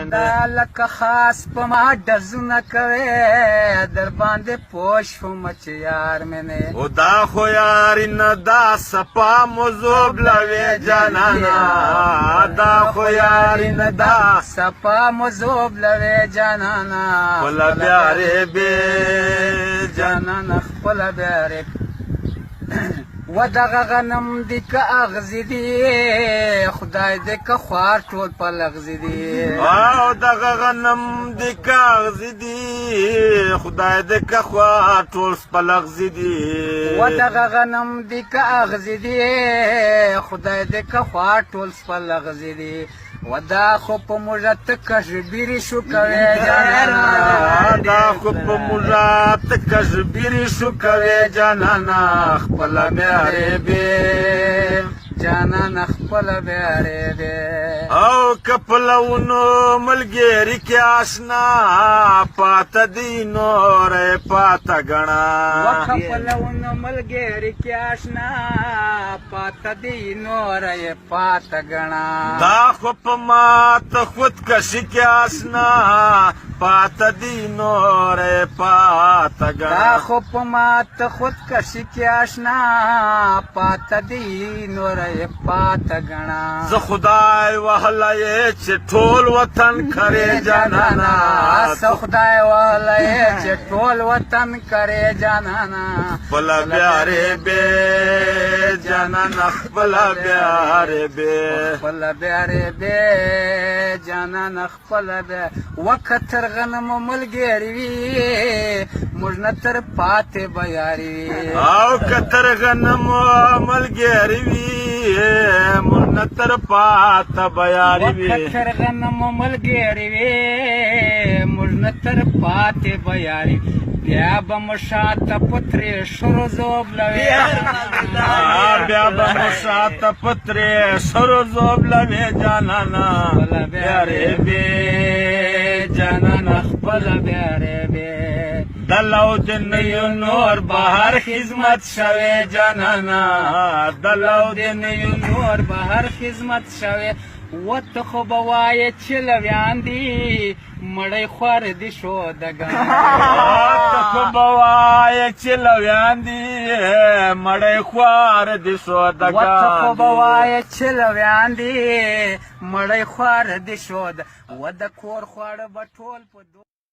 دا لکه خاص په ما ډزونه کوي در باندې پوش وم چې یار مې نه او دا خو یار نه دا سپا مزوب لوي جانانا دا خو یار نه دا سپا مزوب لوي جانانا خپل پیاره به جانانا خپل پیاره و دغه غنم دی که اغزی دی خدای دی که خوار ټول په لغزی دی او دغه غنم دی که اغزی دی خدای دی که خوار ټول په لغزی دی و دغه غنم دی که اغزی دی خدای دی که خوار ټول په لغزی دی و دا خو په موږه ته کشبیري شو کوي جانانا دا خو په موږه ته کشبیري شو کوي جانانا خپل میارې به جانانا خپل بیاره بی او کپلونو ملګری کې آشنا پات دی نور پات غنا کپلونو ملګری کې آشنا پات دی نور پات غنا دا خو په مات خود کشي کې آشنا پات دی نور پات غنا دا خو په مات خود کشي کې آشنا پات دی نور پات غنا ز خدای وهلای چې ټول وطن کرے جانانا ز خدای وهلای چې ټول وطن کرے جانانا خپل پیاره به جانانا خپل پیاره به خپل پیاره به جانانا خپل به وخت تر غنم ملګری وي موږ نه تر پاتې بیاري او کتر غنم ملګری وي موږ نه تر پاتې بیاري وي وخت تر غنم ملګری وي موږ نه تر پاتې بیاري بیا به مو شاته پترې شروع زوب لوي بیا به مو شاته پترې شروع زوب لوي جانانا پیارې به جانانا خپل پیارې به دلو دنیو نور بهر خدمت شوه جانانا دلو دنیو نور بهر خدمت شوه و ته خو به وایې چې لویان دي مړی خوار دي شو دګان ته خو به وایې چې لویان دي مړی خوار دي شو دګان و ته خو به وایې چې لویان دي مړی خوار دي شو و د کور خواړه به ټول په